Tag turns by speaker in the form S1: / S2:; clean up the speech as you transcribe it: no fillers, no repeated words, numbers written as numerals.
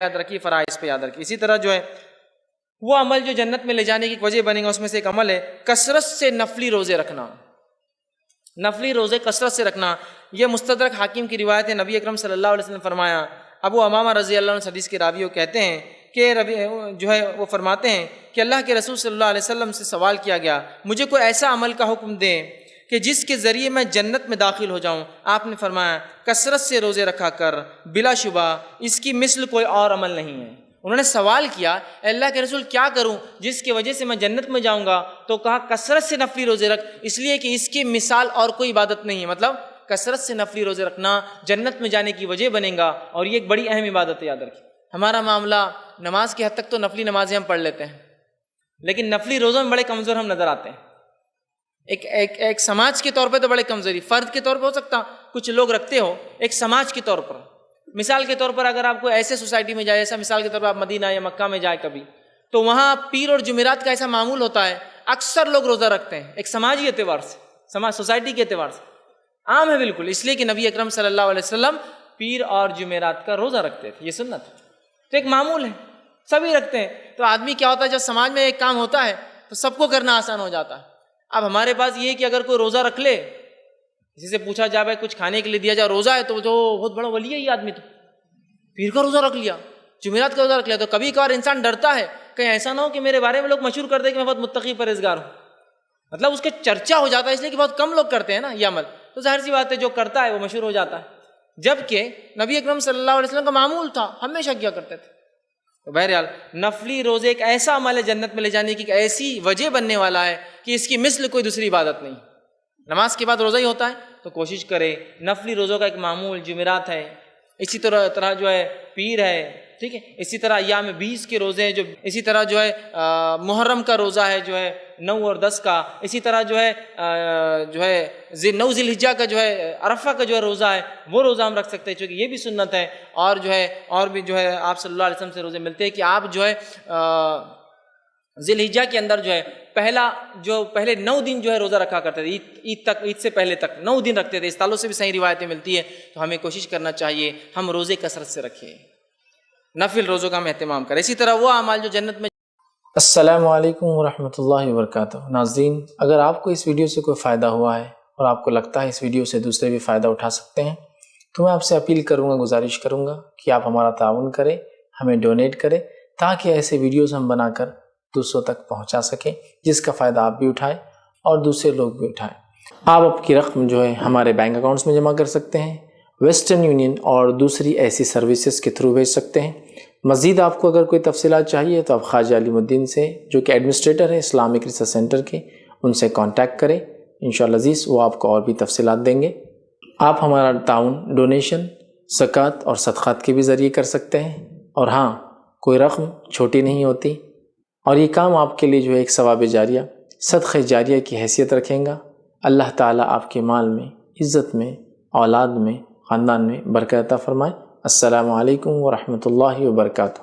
S1: یاد رکھیے، فرائض پہ یاد رکھیے۔ اسی طرح جو ہے وہ عمل جو جنت میں لے جانے کی وجہ بنے گا، اس میں سے ایک عمل ہے کثرت سے نفلی روزے رکھنا۔ نفلی روزے کثرت سے رکھنا، یہ مستدرک حاکم کی روایت ہے۔ نبی اکرم صلی اللہ علیہ وسلم فرمایا، ابو امامہ رضی اللہ عنہ حدیث کے راوی کہتے ہیں کہ جو ہے وہ فرماتے ہیں کہ اللہ کے رسول صلی اللہ علیہ وسلم سے سوال کیا گیا، مجھے کوئی ایسا عمل کا حکم دیں کہ جس کے ذریعے میں جنت میں داخل ہو جاؤں۔ آپ نے فرمایا، کثرت سے روزے رکھا کر، بلا شبہ اس کی مثل کوئی اور عمل نہیں ہے۔ انہوں نے سوال کیا، اے اللہ کے رسول کیا کروں جس کی وجہ سے میں جنت میں جاؤں گا؟ تو کہا کثرت سے نفلی روزے رکھ، اس لیے کہ اس کی مثال اور کوئی عبادت نہیں ہے۔ مطلب کثرت سے نفلی روزے رکھنا جنت میں جانے کی وجہ بنے گا، اور یہ ایک بڑی اہم عبادت ہے، یاد رکھیے۔ ہمارا معاملہ نماز کی حد تک تو نفلی نمازیں ہم پڑھ لیتے ہیں، لیکن نفلی روزوں میں بڑے کمزور ہم نظر آتے ہیں۔ ایک سماج کے طور پہ تو بڑے کمزوری، فرد کے طور پہ ہو سکتا کچھ لوگ رکھتے ہو، ایک سماج کے طور پر، مثال کے طور پر اگر آپ کو ایسے سوسائٹی میں جائے، ایسا مثال کے طور پر آپ مدینہ یا مکہ میں جائے کبھی، تو وہاں پیر اور جمعرات کا ایسا معمول ہوتا ہے، اکثر لوگ روزہ رکھتے ہیں، ایک سماجی اعتبار سے، سوسائٹی کے اعتبار سے عام ہے بالکل، اس لیے کہ نبی اکرم صلی اللہ علیہ وسلم پیر اور جمعرات کا روزہ رکھتے تھے، یہ سنت ہے، تو ایک معمول ہے، سبھی رکھتے ہیں۔ تو آدمی کیا ہوتا ہے، جب سماج میں ایک کام ہوتا ہے تو سب کو کرنا آسان ہو جاتا ہے۔ اب ہمارے پاس یہ ہے کہ اگر کوئی روزہ رکھ لے، کسی سے پوچھا جائے بھائی کچھ کھانے کے لیے دیا جائے، روزہ ہے تو بہت بڑا ولی ہے یہ آدمی، تو پیر کا روزہ رکھ لیا، جمعرات کا روزہ رکھ لیا، تو کبھی کبھار انسان ڈرتا ہے کہیں ایسا نہ ہو کہ میرے بارے میں لوگ مشہور کر دیں کہ میں بہت متقی پرہیزگار ہوں، مطلب اس کے چرچا ہو جاتا ہے، اس لیے کہ بہت کم لوگ کرتے ہیں نا یہ عمل، تو ظاہر سی بات ہے جو کرتا ہے وہ مشہور ہو جاتا ہے، جبکہ نبی اکرم صلی اللہ علیہ وسلم کا معمول تھا، ہمیشہ کیا کرتے تھے۔ تو بہرحال نفلی روزے ایک ایسا عمل ہے جنت میں لے جانے کی، ایک ایسی وجہ بننے والا ہے کہ اس کی مثل کوئی دوسری عبادت نہیں۔ نماز کے بعد روزہ ہی ہوتا ہے، تو کوشش کرے نفلی روزوں کا ایک معمول جمعرات ہے، اسی طرح جو ہے پیر ہے، ٹھیک ہے، اسی طرح ایام 20 کے روزے ہیں، جو اسی طرح جو ہے محرم کا روزہ ہے جو ہے 9 اور 10 کا، اسی طرح جو ہے 9 ذی الحجہ کا جو ہے عرفہ کا جو ہے روزہ ہے، وہ روزہ ہم رکھ سکتے ہیں، چونکہ یہ بھی سنت ہے۔ اور جو ہے اور بھی جو ہے آپ صلی اللہ علیہ وسلم سے روزے ملتے ہیں کہ آپ جو ہے ذی الحجہ کے اندر جو ہے پہلے 9 دن جو ہے روزہ رکھا کرتے تھے، عید سے پہلے تک 9 دن رکھتے تھے، اس تعلق سے بھی صحیح روایتیں ملتی ہے۔ تو ہمیں کوشش کرنا چاہیے ہم روزے کثرت سے رکھیں، نفل روزوں کا ہم اہتمام کریں، اسی طرح وہ اعمال جو جنت میں۔
S2: السلام علیکم ورحمۃ اللہ وبرکاتہ۔ ناظرین، اگر آپ کو اس ویڈیو سے کوئی فائدہ ہوا ہے اور آپ کو لگتا ہے اس ویڈیو سے دوسرے بھی فائدہ اٹھا سکتے ہیں، تو میں آپ سے اپیل کروں گا، گزارش کروں گا کہ آپ ہمارا تعاون کریں، ہمیں ڈونیٹ کریں، تاکہ ایسے ویڈیوز ہم بنا کر دوسروں تک پہنچا سکیں، جس کا فائدہ آپ بھی اٹھائیں اور دوسرے لوگ بھی اٹھائیں۔ آپ اپنی رقم جو ہے ہمارے بینک اکاؤنٹس میں جمع کر سکتے ہیں، ویسٹرن یونین اور دوسری ایسی سروسز کے تھرو بھیج سکتے ہیں۔ مزید آپ کو اگر کوئی تفصیلات چاہیے تو آپ خواجہ علیم الدین سے، جو کہ ایڈمنسٹریٹر ہے اسلامک ریسرچ سینٹر کے، ان سے کانٹیکٹ کریں، انشاءاللہ عزیز وہ آپ کو اور بھی تفصیلات دیں گے۔ آپ ہمارا تعاون ڈونیشن، زکوٰۃ اور صدقات کے بھی ذریعے کر سکتے ہیں، اور ہاں، کوئی رقم چھوٹی نہیں ہوتی، اور یہ کام آپ کے لیے جو ہے ایک ثواب جاریہ، صدقہ جاریہ کی حیثیت رکھیں گا۔ اللہ تعالیٰ آپ کے مال میں، عزت میں، اولاد میں، خاندان میں برکت عطا فرمائے۔ السلام علیکم ورحمۃ اللہ وبرکاتہ۔